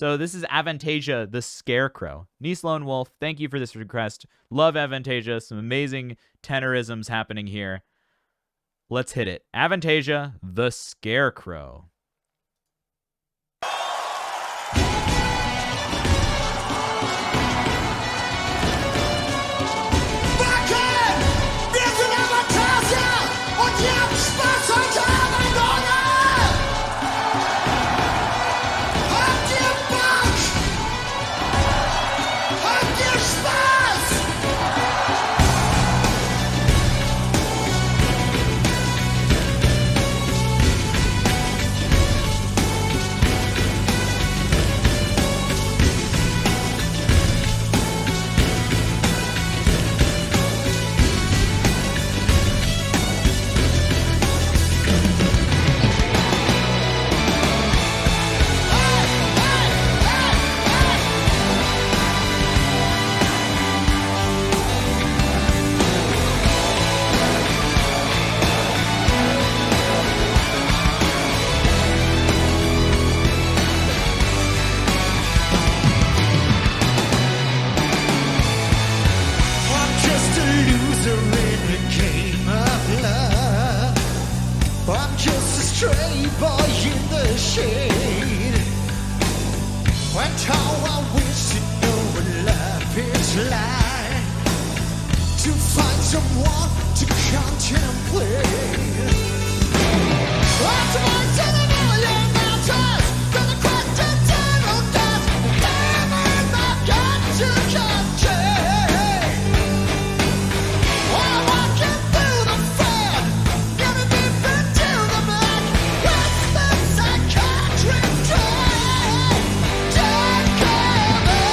So this is Avantasia, the Scarecrow. Nice Lone Wolf, thank you for this request. Love Avantasia. Some amazing tenorisms happening here. Let's hit it. Avantasia, the Scarecrow. Wir sind Avantasia und ihr habt Spaß heute Abend, oder? Habt ihr Bock? Habt ihr Spaß? I'm just a stray boy in the shade. And how I wish to know what love is like, to find someone to contemplate. Lots of lights in a million mountains, gonna crack the tunnel dust, diamond I've got to contain. I'm walking through the fog, getting deep into the black, with the psychiatric train. Don't come in.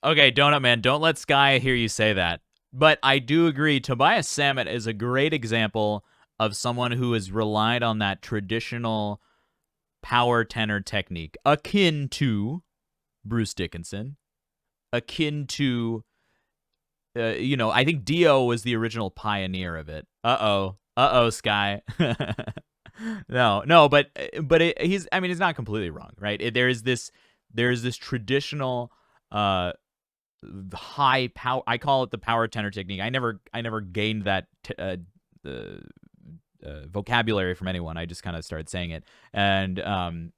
Okay, Donut Man, don't let Sky hear you say that. But I do agree, Tobias Samet is a great example of someone who has relied on that traditional power tenor technique, akin to Bruce Dickinson, akin to, I think Dio was the original pioneer of it. Uh-oh, Sky. No, but he's not completely wrong, right? There's this traditional high power. I call it the power tenor technique. I never gained that vocabulary from anyone. I just kind of started saying it, and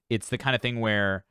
it's the kind of thing where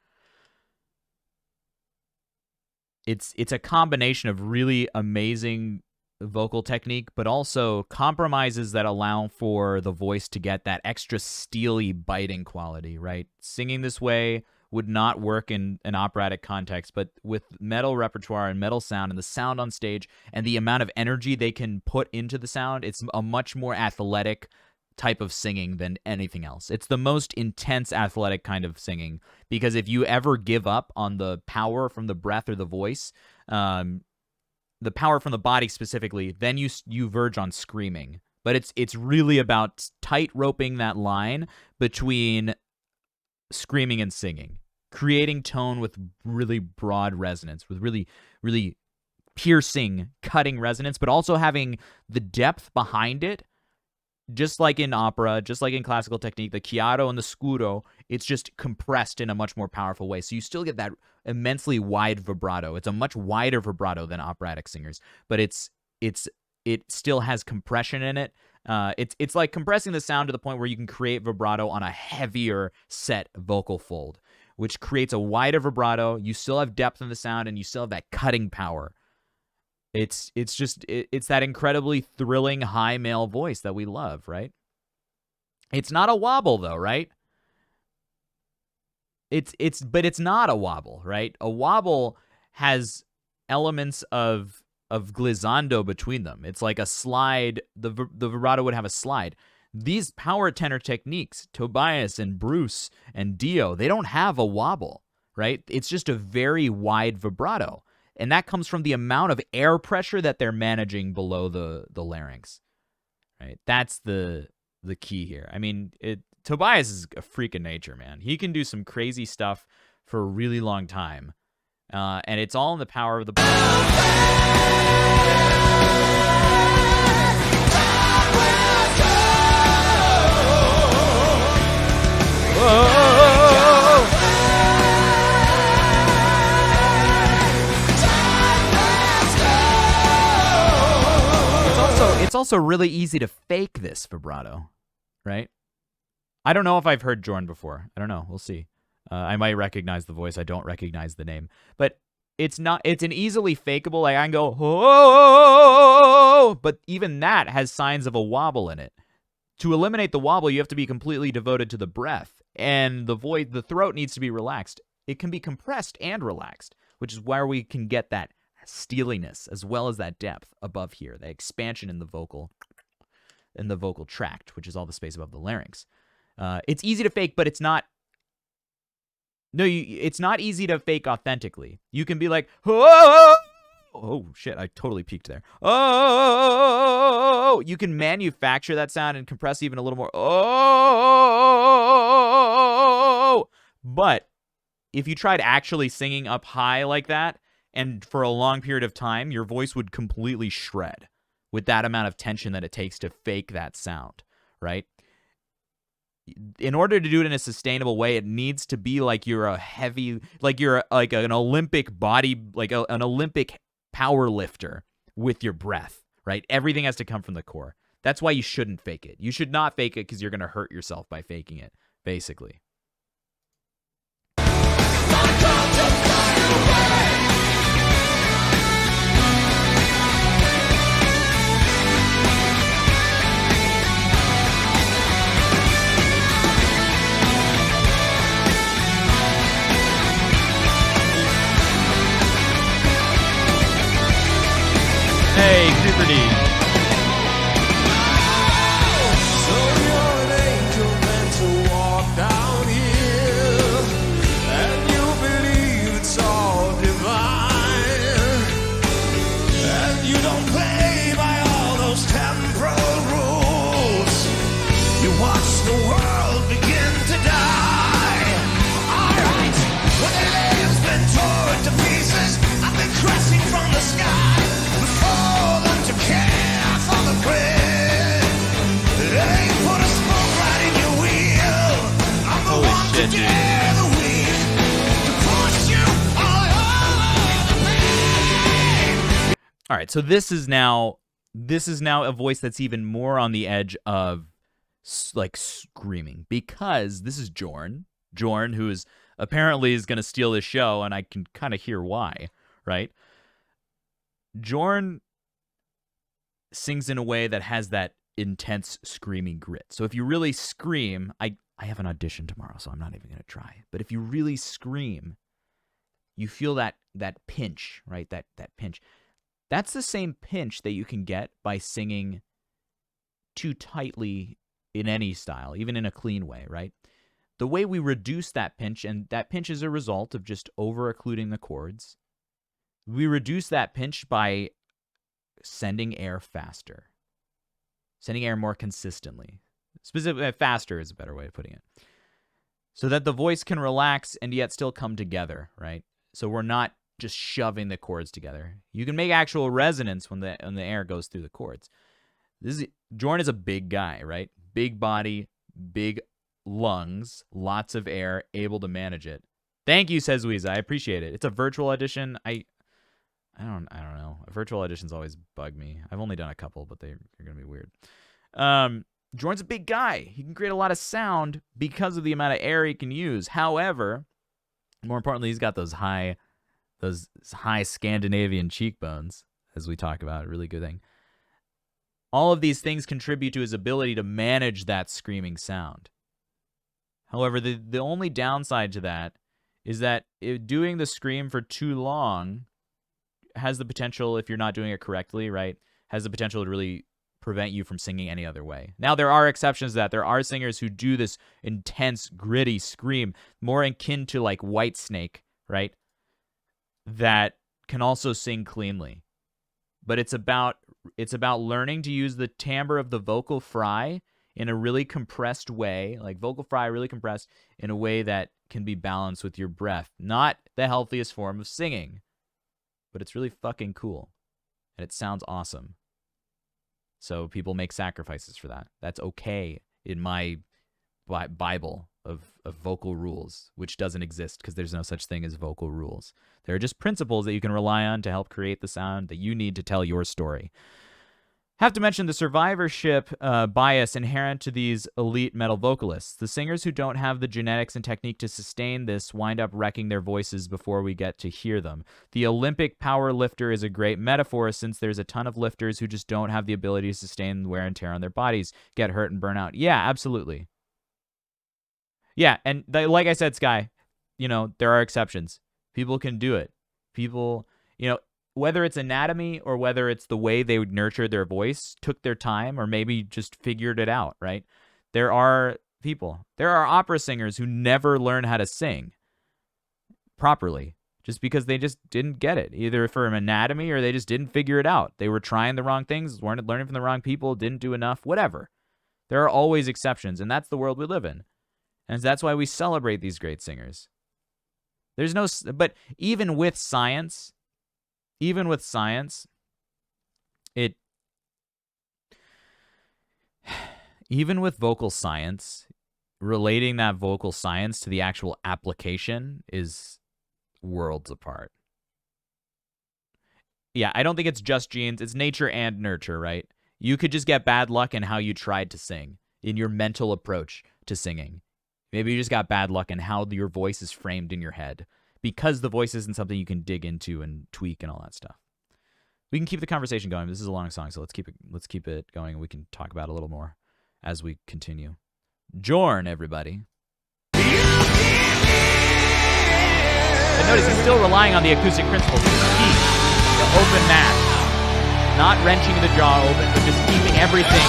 it's a combination of really amazing vocal technique, but also compromises that allow for the voice to get that extra steely, biting quality, right? Singing this way would not work in an operatic context, but with metal repertoire and metal sound and the sound on stage and the amount of energy they can put into the sound, it's a much more athletic type of singing than anything else. It's the most intense athletic kind of singing, because if you ever give up on the power from the breath or the voice, the power from the body specifically, then you verge on screaming. But it's really about tight roping that line between screaming and singing, creating tone with really broad resonance, with really, really piercing, cutting resonance, but also having the depth behind it. Just like in opera, just like in classical technique, the chiaro and the scuro, it's just compressed in a much more powerful way. So you still get that immensely wide vibrato. It's a much wider vibrato than operatic singers, but it still has compression in it. It's like compressing the sound to the point where you can create vibrato on a heavier set vocal fold, which creates a wider vibrato. You still have depth in the sound, and you still have that cutting power. It's that incredibly thrilling high male voice that we love, right? It's not a wobble though, right? But it's not a wobble, right? A wobble has elements of glissando between them. It's like a slide. The vibrato would have a slide. These power tenor techniques, Tobias and Bruce and Dio, they don't have a wobble, right? It's just a very wide vibrato. And that comes from the amount of air pressure that they're managing below the larynx, right? That's the key here. I mean, Tobias is a freak of nature, man. He can do some crazy stuff for a really long time. And it's all in the power of the... it's also really easy to fake this vibrato, right? I don't know if I've heard Jorn before. I don't know. We'll see. I might recognize the voice. I don't recognize the name. But it's an easily fakeable, like I can go, oh, but even that has signs of a wobble in it. To eliminate the wobble, you have to be completely devoted to the breath. And the throat needs to be relaxed. It can be compressed and relaxed, which is where we can get that steeliness as well as that depth above here, that expansion in the vocal tract, which is all the space above the larynx. It's easy to fake, but it's not. No, it's not easy to fake authentically. You can be like, oh shit, I totally peaked there. Oh, you can manufacture that sound and compress even a little more. Oh, but if you tried actually singing up high like that, and for a long period of time, your voice would completely shred with that amount of tension that it takes to fake that sound, right? In order to do it in a sustainable way, it needs to be like you're a heavy, like you're like an Olympic body, like an Olympic power lifter with your breath, right? Everything has to come from the core. That's why you shouldn't fake it. You should not fake it because you're going to hurt yourself by faking it, basically. Hey, Super D. So you're an angel meant to walk down here, and you believe it's all divine, and you don't play by all those temporal rules. You watch the world begin to die. Alright, when their lives been torn to pieces, I've been crashing from the sky. Shit, dude. All right, so this is now a voice that's even more on the edge of like screaming, because this is Jorn, who is apparently going to steal this show, and I can kind of hear why, right? Jorn sings in a way that has that intense screaming grit. So if you really scream, I have an audition tomorrow, so I'm not even going to try. But if you really scream, you feel that pinch, right? That pinch. That's the same pinch that you can get by singing too tightly in any style, even in a clean way, right? The way we reduce that pinch, and that pinch is a result of just over-occluding the chords, we reduce that pinch by sending air faster, sending air more consistently. Specifically, faster is a better way of putting it. So that the voice can relax and yet still come together, right? So we're not just shoving the chords together. You can make actual resonance when the air goes through the chords. Jorn is a big guy, right? Big body, big lungs, lots of air, able to manage it. Thank you, says Weeza. I appreciate it. It's a virtual audition. I don't know. Virtual auditions always bug me. I've only done a couple, but they're going to be weird. Jorn's a big guy. He can create a lot of sound because of the amount of air he can use. However, more importantly, he's got those high Scandinavian cheekbones, as we talk about. A really good thing. All of these things contribute to his ability to manage that screaming sound. However, the only downside to that is that doing the scream for too long has the potential, if you're not doing it correctly, right, has the potential to really prevent you from singing any other way. Now, there are exceptions to that. There are singers who do this intense, gritty scream, more akin to like Whitesnake, right, that can also sing cleanly. But it's about learning to use the timbre of the vocal fry in a really compressed way, like vocal fry really compressed in a way that can be balanced with your breath. Not the healthiest form of singing, but it's really fucking cool, and it sounds awesome. So people make sacrifices for that. That's okay in my Bible of vocal rules, which doesn't exist because there's no such thing as vocal rules. There are just principles that you can rely on to help create the sound that you need to tell your story. Have to mention the survivorship bias inherent to these elite metal vocalists. The singers who don't have the genetics and technique to sustain this wind up wrecking their voices before we get to hear them. The Olympic power lifter is a great metaphor since there's a ton of lifters who just don't have the ability to sustain wear and tear on their bodies, get hurt and burn out. Yeah, absolutely. Yeah, and like I said, Sky, there are exceptions. People can do it. People, whether it's anatomy or whether it's the way they would nurture their voice, took their time or maybe just figured it out, right? There are opera singers who never learn how to sing properly just because they just didn't get it, either from anatomy or they just didn't figure it out. They were trying the wrong things, weren't learning from the wrong people, didn't do enough, whatever. There are always exceptions, and that's the world we live in. And that's why we celebrate these great singers. But even with science, even with vocal science, relating that vocal science to the actual application is worlds apart. Yeah, I don't think it's just genes. It's nature and nurture, right? You could just get bad luck in how you tried to sing, in your mental approach to singing. Maybe you just got bad luck in how your voice is framed in your head, because the voice isn't something you can dig into and tweak and all that stuff. We can keep the conversation going. This is a long song, so let's keep it going, and we can talk about it a little more as we continue. Jorn, everybody. And notice he's still relying on the acoustic principles. Keep the open mask, not wrenching the jaw open, but just keeping everything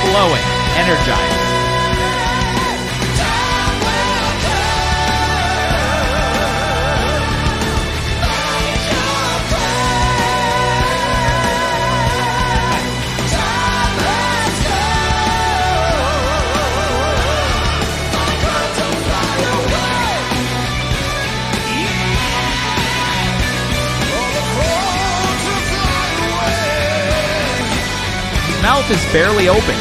flowing, energized. Mouth is barely open.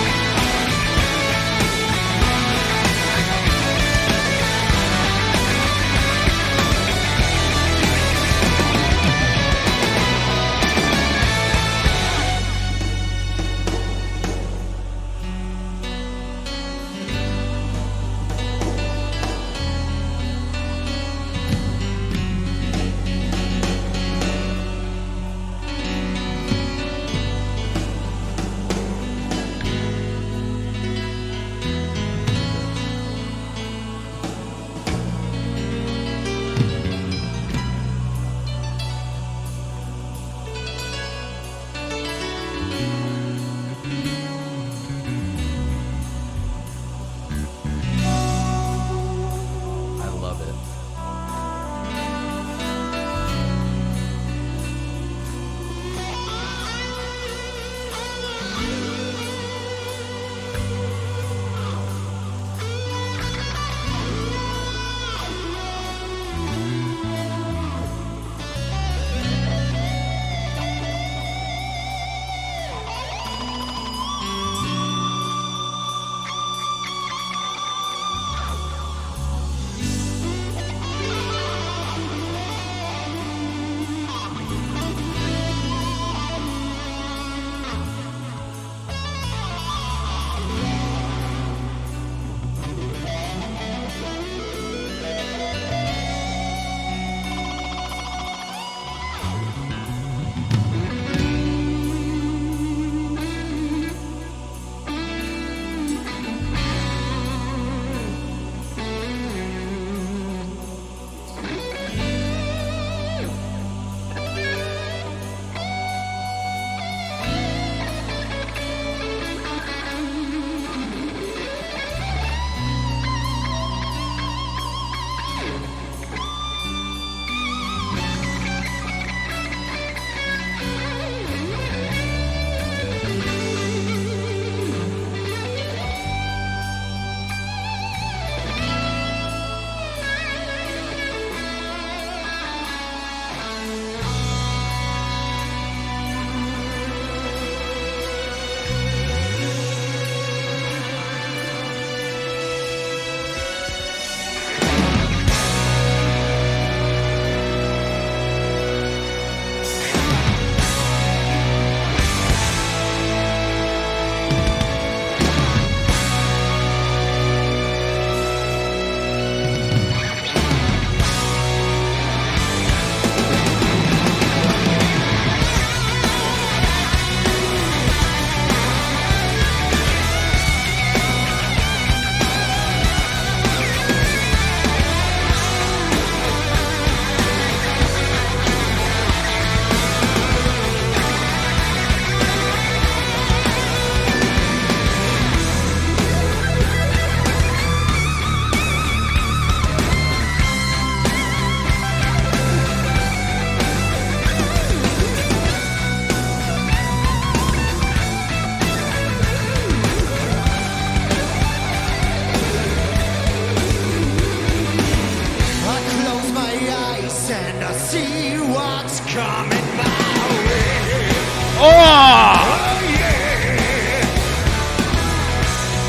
Oh!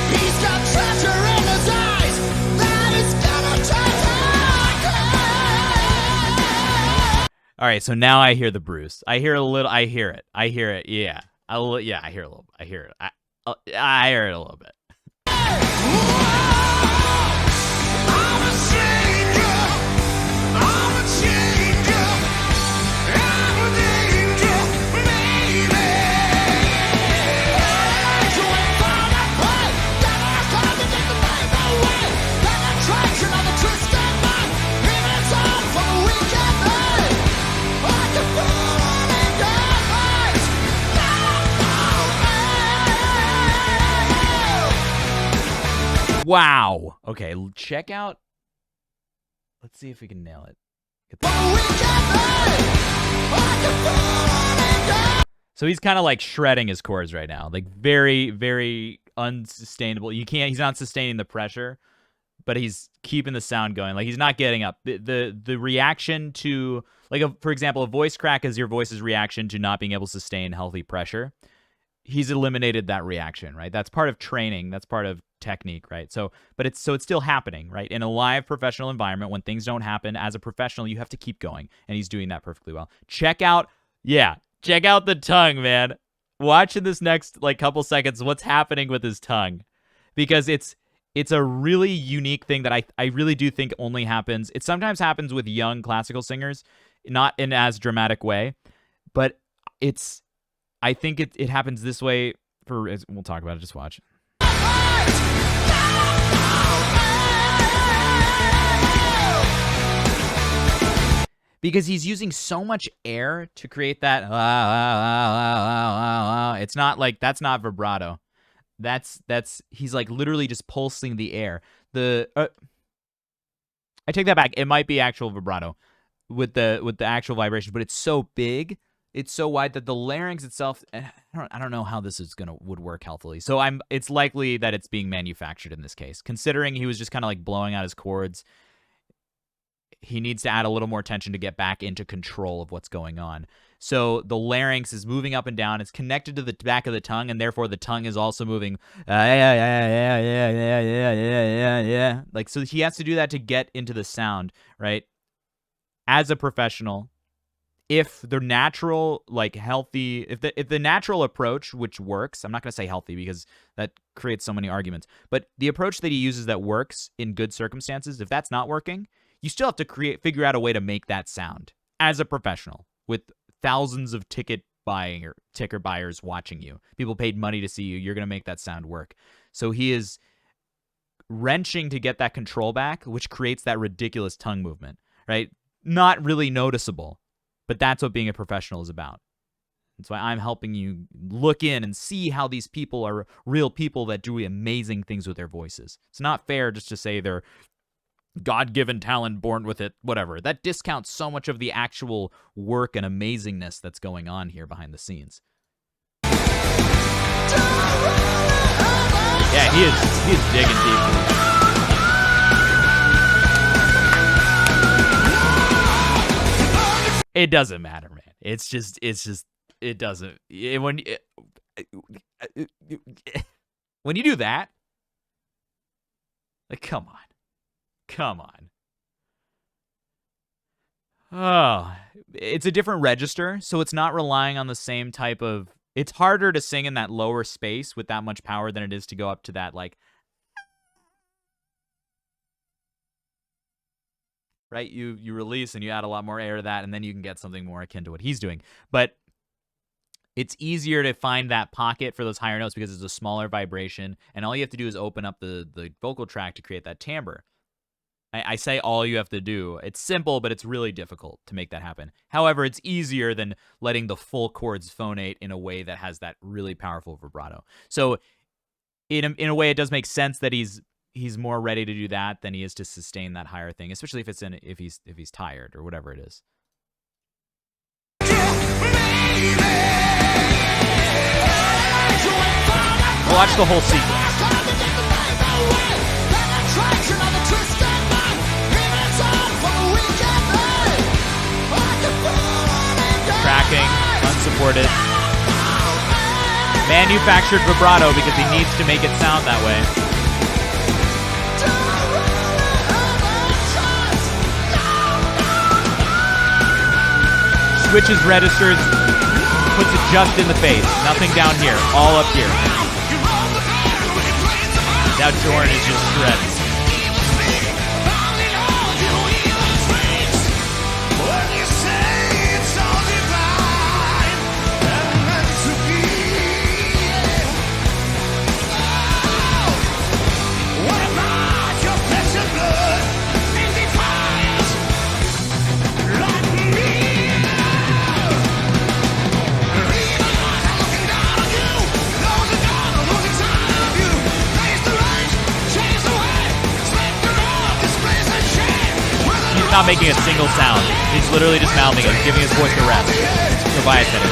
He's got treasure in his eyes that is gonna take. All right, so now I hear the Bruce. I hear a little. I hear it. Yeah. I hear it. I hear a little. I hear it. I hear it a little bit. Wow. Okay, check out. Let's see if we can nail it. So he's kind of like shredding his chords right now. Like very, very unsustainable. He's not sustaining the pressure, but he's keeping the sound going. Like he's not getting up. The reaction to, like, for example, a voice crack is your voice's reaction to not being able to sustain healthy pressure. He's eliminated that reaction, right? That's part of training. That's part of technique, right? So it's still happening, right? In a live professional environment, when things don't happen, as a professional, you have to keep going, and he's doing that perfectly well. Check out the tongue, man. Watch in this next couple seconds what's happening with his tongue, because it's a really unique thing that I really do think only happens. It sometimes happens with young classical singers, not in as dramatic way, but I think it happens this way we'll talk about it. Just watch. Because he's using so much air to create that. It's not like, that's not vibrato. He's like literally just pulsing the air. I take that back. It might be actual vibrato with the actual vibration, but it's so big. It's so wide that the larynx itself, I don't know how this would work healthily. So it's likely that it's being manufactured in this case. Considering he was just kind of like blowing out his chords, he needs to add a little more tension to get back into control of what's going on. So the larynx is moving up and down. It's connected to the back of the tongue, and therefore the tongue is also moving. Yeah. Like, so he has to do that to get into the sound, right? As a professional, if the natural, healthy, if the natural approach, which works, I'm not going to say healthy because that creates so many arguments, but the approach that he uses that works in good circumstances, if that's not working, you still have to figure out a way to make that sound as a professional with thousands of ticker buyers watching you. People paid money to see you. You're going to make that sound work. So he is wrenching to get that control back, which creates that ridiculous tongue movement, right? Not really noticeable. But that's what being a professional is about. That's why I'm helping you look in and see how these people are real people that do amazing things with their voices. It's not fair just to say they're God-given talent, born with it, whatever. That discounts so much of the actual work and amazingness that's going on here behind the scenes. Yeah, he is digging deep. It doesn't matter, man. It's just it doesn't. When you do that, come on. Oh, it's a different register, so it's not relying on the same type of. It's harder to sing in that lower space with that much power than it is to go up to that right? You release and you add a lot more air to that, and then you can get something more akin to what he's doing. But it's easier to find that pocket for those higher notes because it's a smaller vibration, and all you have to do is open up the vocal tract to create that timbre. I say all you have to do. It's simple, but it's really difficult to make that happen. However, it's easier than letting the full chords phonate in a way that has that really powerful vibrato. So in a way, it does make sense that he's more ready to do that than he is to sustain that higher thing, especially if he's tired or whatever it is. Watch the whole sequence. Tracking, unsupported. Manufactured vibrato because he needs to make it sound that way. Switches registers, puts it just in the face. Nothing down here, all up here. Now Jorn is just shredding. Not making a single sound. He's literally just mouthing it, giving his voice a rest. Tobias said it.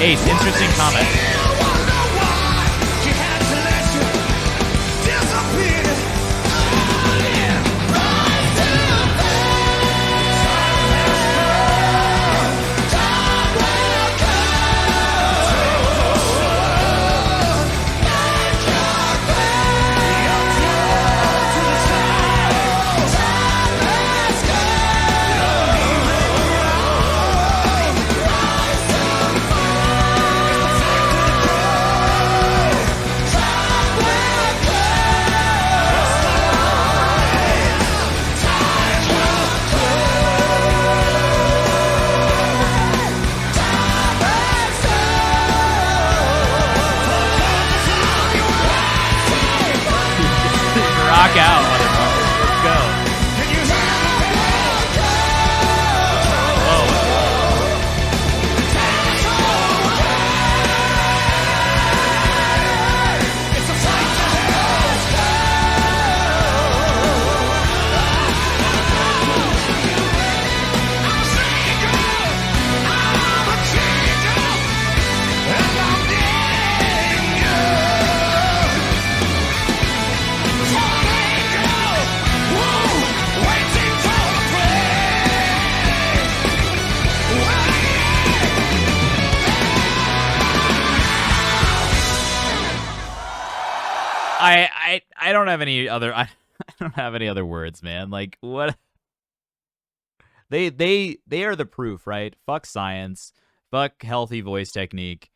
Ace, interesting comment. Rock out, motherfucker. Let's go. I don't have any other I don't have any other words, man. Like what they are the proof, right? Fuck science, fuck healthy voice technique.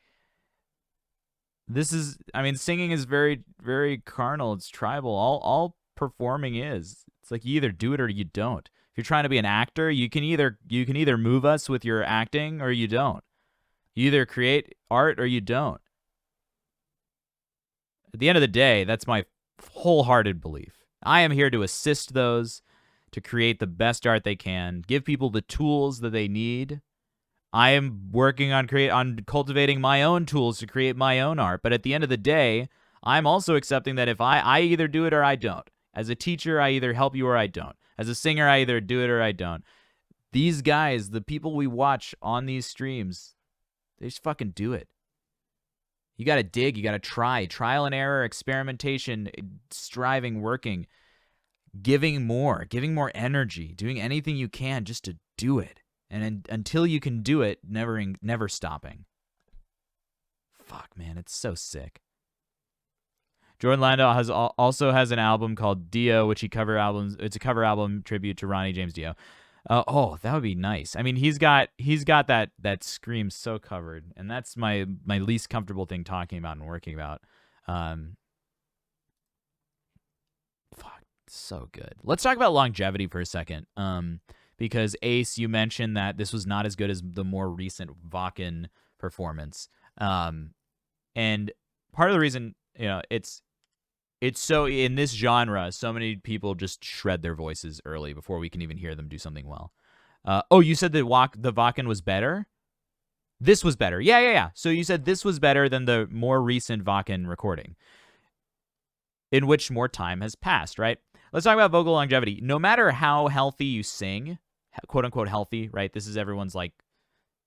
This is, I mean, singing is very, very carnal. It's tribal. All performing is. It's like you either do it or you don't. If you're trying to be an actor, you can either move us with your acting or you don't. You either create art or you don't. At the end of the day, that's my wholehearted belief. I am here to assist those to create the best art they can, give people the tools that they need. I am working on cultivating my own tools to create my own art. But at the end of the day, I'm also accepting that if I either do it or I don't. As a teacher, I either help you or I don't. As a singer, I either do it or I don't. These guys, the people we watch on these streams, they just fucking do it. You got to dig. You got to try. Trial and error, experimentation, striving, working, giving more energy, doing anything you can just to do it. And until you can do it, never stopping. Fuck, man, it's so sick. Jorn Lande also has an album called Dio, which it's a cover album tribute to Ronnie James Dio. Oh, that would be nice. I mean, he's got that scream so covered, and that's my least comfortable thing talking about and working about. Fuck, so good. Let's talk about longevity for a second. Because Ace, you mentioned that this was not as good as the more recent Vakken performance. And part of the reason, it's so, in this genre, so many people just shred their voices early before we can even hear them do something well. Oh, you said the Vakken was better? This was better. Yeah. So you said this was better than the more recent Vakken recording, in which more time has passed, right? Let's talk about vocal longevity. No matter how healthy you sing, quote unquote healthy, right? This is everyone's like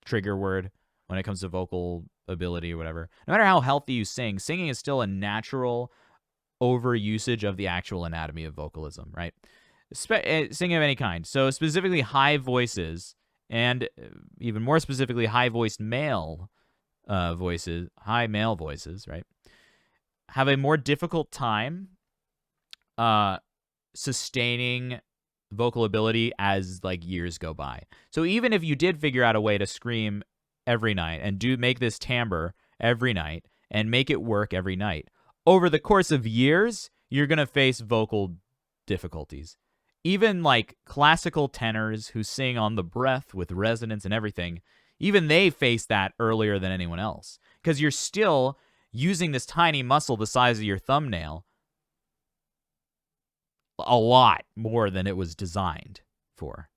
trigger word when it comes to vocal ability or whatever, no matter how healthy you sing, singing is still a natural overusage of the actual anatomy of vocalism, right? Singing of any kind. So specifically high voices, and even more specifically high-voiced male voices, high male voices, right, have a more difficult time sustaining vocal ability as like years go by. So even if you did figure out a way to scream every night and make this timbre every night and make it work every night, over the course of years, you're going to face vocal difficulties. Even like classical tenors who sing on the breath with resonance and everything, even they face that earlier than anyone else, because you're still using this tiny muscle the size of your thumbnail a lot more than it was designed for.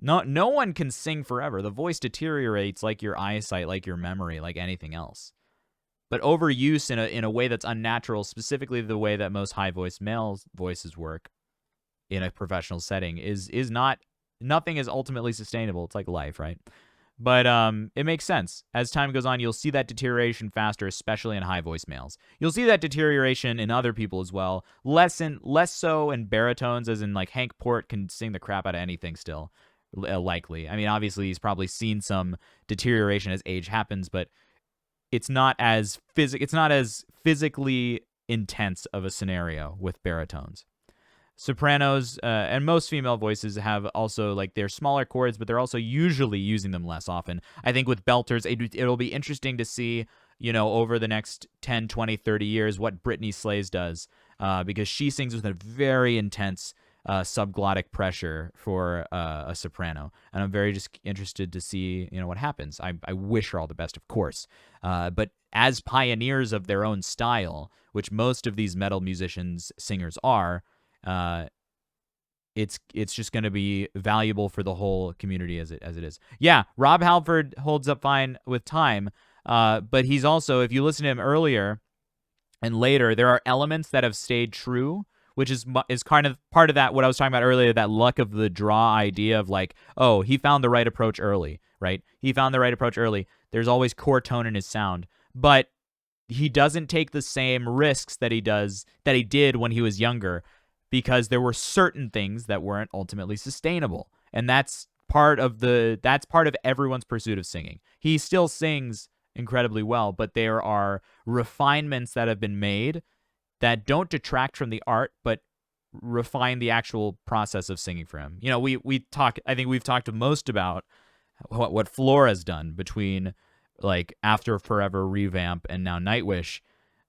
No one can sing forever. The voice deteriorates like your eyesight, like your memory, like anything else. But overuse in a way that's unnatural, specifically the way that most high-voiced male voices work in a professional setting, is not, nothing is ultimately sustainable. It's like life, right? But it makes sense. As time goes on, you'll see that deterioration faster, especially in high-voiced males. You'll see that deterioration in other people as well. Less so in baritones, as in like Hank Port can sing the crap out of anything still, likely. I mean, obviously he's probably seen some deterioration as age happens, but it's not as physically intense of a scenario with baritones. Sopranos and most female voices have also, like, they're smaller chords, but they're also usually using them less often. I think with belters, it'll be interesting to see, over the next 10, 20, 30 years what Brittany Slays does, because she sings with a very intense subglottic pressure for a soprano. And I'm very just interested to see, what happens. I wish her all the best, of course. But as pioneers of their own style, which most of these metal musicians, singers are, it's just going to be valuable for the whole community as it is. Yeah, Rob Halford holds up fine with time, but he's also, if you listen to him earlier and later, there are elements that have stayed true, which is kind of part of that, what I was talking about earlier, that luck of the draw idea of like, oh, he found the right approach early, right? He found the right approach early. There's always core tone in his sound, but he doesn't take the same risks that he did when he was younger, because there were certain things that weren't ultimately sustainable. And that's part of everyone's pursuit of singing. He still sings incredibly well, but there are refinements that have been made that don't detract from the art, but refine the actual process of singing for him. I think we've talked most about what Flora's done between like After Forever revamp and now Nightwish,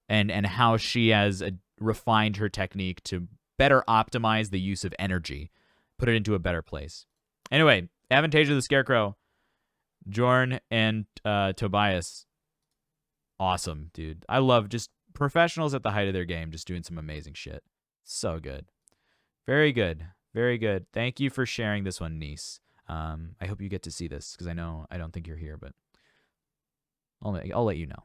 and how she has refined her technique to better optimize the use of energy, put it into a better place. Anyway, Avantasia the Scarecrow, Jorn and Tobias. Awesome, dude. I love just professionals at the height of their game, just doing some amazing shit. So good. Very good. Very good. Thank you for sharing this one, niece. I hope you get to see this, because I don't think you're here, but I'll let you know.